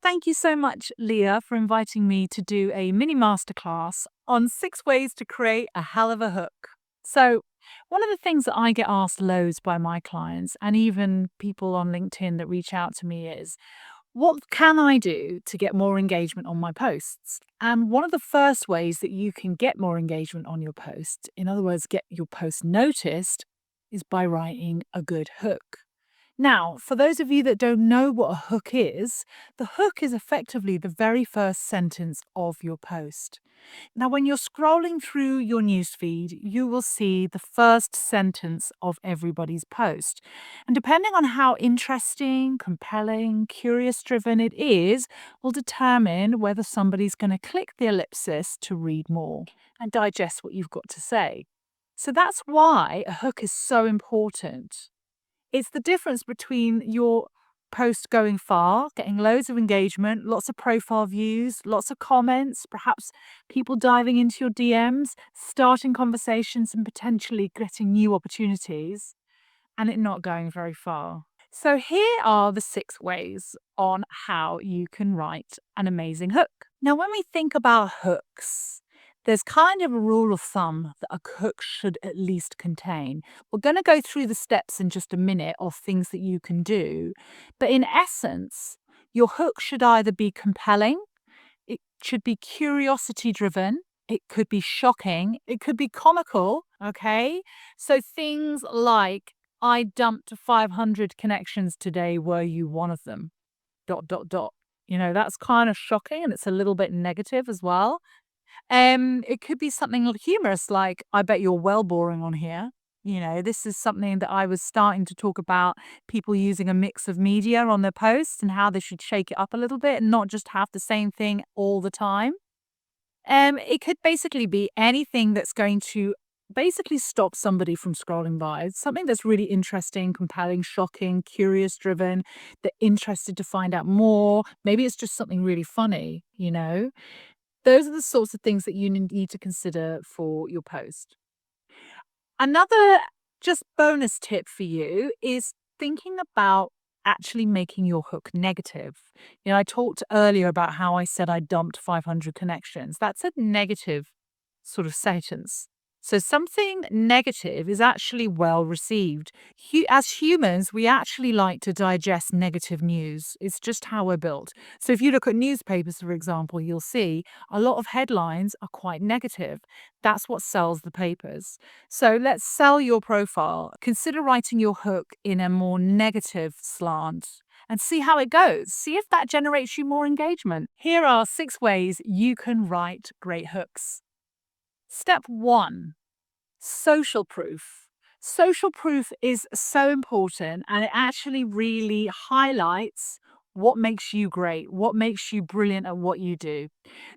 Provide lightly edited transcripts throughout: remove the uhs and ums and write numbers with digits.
Thank you so much, Leah, for inviting me to do a mini masterclass on 6 ways to create a hell of a hook. So, one of the things that I get asked loads by my clients and even people on LinkedIn that reach out to me is, what can I do to get more engagement on my posts? And one of the first ways that you can get more engagement on your post, in other words, get your post noticed, is by writing a good hook. Now, for those of you that don't know what a hook is, the hook is effectively the very first sentence of your post. Now, when you're scrolling through your newsfeed, you will see the first sentence of everybody's post. And depending on how interesting, compelling, curious driven it is, will determine whether somebody's going to click the ellipsis to read more and digest what you've got to say. So that's why a hook is so important. It's the difference between your post going far, getting loads of engagement, lots of profile views, lots of comments, perhaps people diving into your DMs, starting conversations and potentially getting new opportunities, and it not going very far. So, here are the 6 ways on how you can write an amazing hook. Now, when we think about hooks, there's kind of a rule of thumb that a hook should at least contain. We're going to go through the steps in just a minute of things that you can do. But in essence, your hook should either be compelling, it should be curiosity driven, it could be shocking, it could be comical. Okay. So things like, I dumped 500 connections today. Were you one of them? Dot, dot, dot. That's kind of shocking and it's a little bit negative as well. It could be something humorous like, I bet you're well boring on here. This is something that I was starting to talk about people using a mix of media on their posts and how they should shake it up a little bit and not just have the same thing all the time. It could basically be anything that's going to basically stop somebody from scrolling by. Something that's really interesting, compelling, shocking, curious driven. They're interested to find out more. Maybe it's just something really funny. Those are the sorts of things that you need to consider for your post. Another just bonus tip for you is thinking about actually making your hook negative. I talked earlier about how I said I dumped 500 connections. That's a negative sort of sentence. So something negative is actually well received. As humans, we actually like to digest negative news. It's just how we're built. So if you look at newspapers, for example, you'll see a lot of headlines are quite negative. That's what sells the papers. So let's sell your profile. Consider writing your hook in a more negative slant and see how it goes. See if that generates you more engagement. Here are 6 ways you can write great hooks. Step 1, social proof. Social proof is so important and it actually really highlights what makes you great, what makes you brilliant at what you do.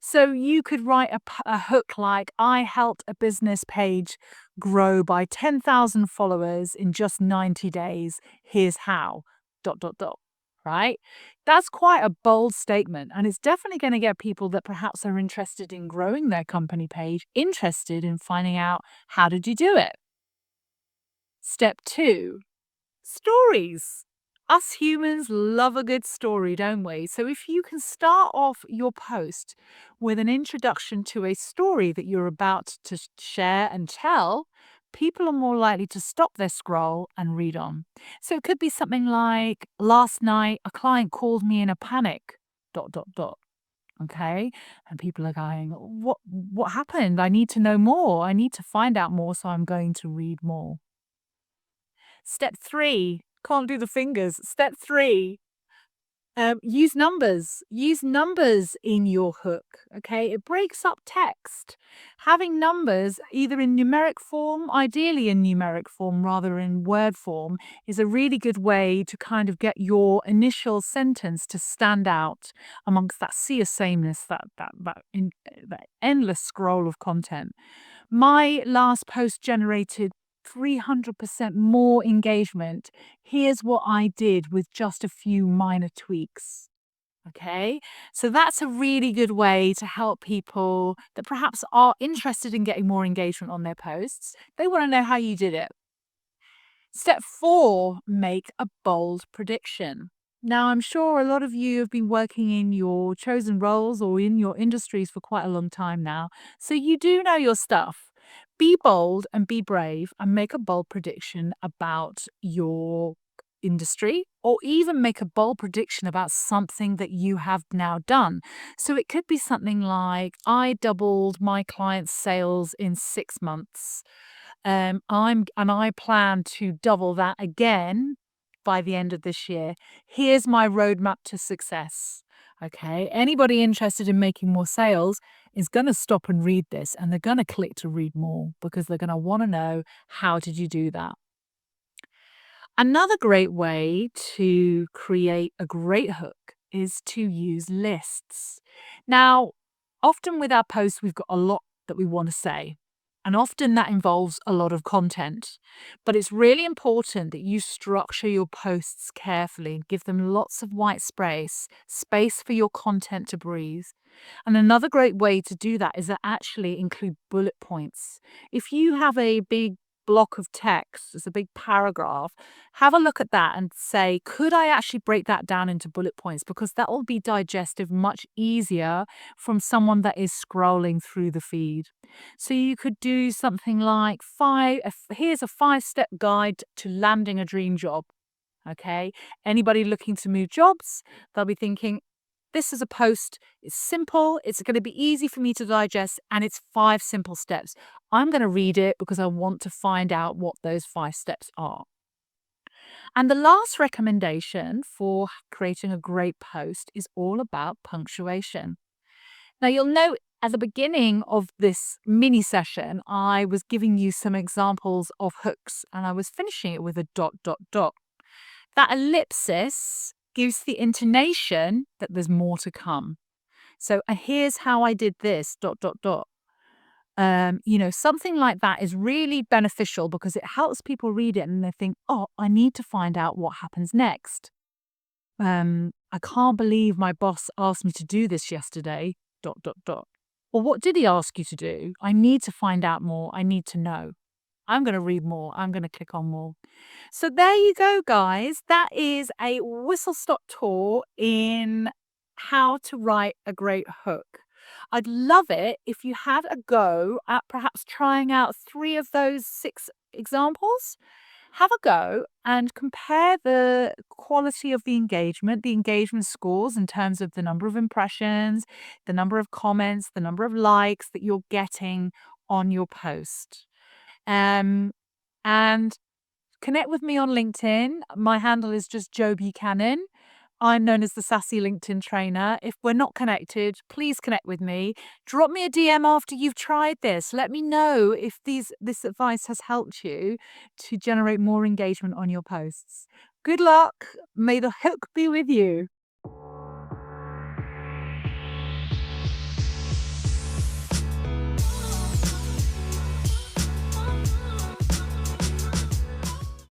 So you could write a hook like, I helped a business page grow by 10,000 followers in just 90 days. Here's how. Dot, dot, dot. Right? That's quite a bold statement, and it's definitely going to get people that perhaps are interested in growing their company page, interested in finding out, how did you do it? Step 2, stories. Us humans love a good story, don't we? So if you can start off your post with an introduction to a story that you're about to share and tell, people are more likely to stop their scroll and read on. So it could be something like, last night a client called me in a panic. Dot, dot, dot. Okay. And people are going, what happened? I need to know more. I need to find out more. So I'm going to read more. Step 3, can't do the fingers. Step 3, use numbers. Use numbers in your hook. Okay. It breaks up text. Having numbers either in numeric form, ideally in numeric form rather in word form, is a really good way to kind of get your initial sentence to stand out amongst that sea of sameness, that endless scroll of content. My last post generated 300% more engagement. Here's what I did with just a few minor tweaks. Okay, so that's a really good way to help people that perhaps are interested in getting more engagement on their posts. They want to know how you did it. Step 4, make a bold prediction. Now, I'm sure a lot of you have been working in your chosen roles or in your industries for quite a long time now, so you do know your stuff. Be bold and be brave and make a bold prediction about your industry, or even make a bold prediction about something that you have now done. So it could be something like, I doubled my clients' sales in 6 months. I plan to double that again by the end of this year. Here's my roadmap to success. Okay. Anybody interested in making more sales is going to stop and read this, and they're going to click to read more because they're going to want to know, how did you do that? Another great way to create a great hook is to use lists. Now, often with our posts, we've got a lot that we want to say, and often that involves a lot of content. But it's really important that you structure your posts carefully and give them lots of white space for your content to breathe. And another great way to do that is to actually include bullet points. If you have a big block of text, it's a big paragraph, have a look at that and say, could I actually break that down into bullet points? Because that will be digestive much easier from someone that is scrolling through the feed. So you could do something like here's a 5-step guide to landing a dream job. Okay. Anybody looking to move jobs, they'll be thinking, this is a post. It's simple. It's going to be easy for me to digest. And it's 5 simple steps. I'm going to read it because I want to find out what those 5 steps are. And the last recommendation for creating a great post is all about punctuation. Now, you'll note at the beginning of this mini session, I was giving you some examples of hooks and I was finishing it with a dot, dot, dot. That ellipsis gives the intonation that there's more to come. So here's how I did this, dot, dot, dot. Something like that is really beneficial because it helps people read it and they think, oh, I need to find out what happens next. I can't believe my boss asked me to do this yesterday, dot, dot, dot. Or what did he ask you to do? I need to find out more. I need to know. I'm going to read more. I'm going to click on more. So there you go, guys. That is a whistle stop tour in how to write a great hook. I'd love it if you had a go at perhaps trying out 3 of those 6 examples. Have a go and compare the quality of the engagement scores in terms of the number of impressions, the number of comments, the number of likes that you're getting on your post. And connect with me on LinkedIn. My handle is just Joe Buchanan. I'm known as the Sassy LinkedIn Trainer. If we're not connected, please connect with me. Drop me a DM after you've tried this. Let me know if this advice has helped you to generate more engagement on your posts. Good luck. May the hook be with you.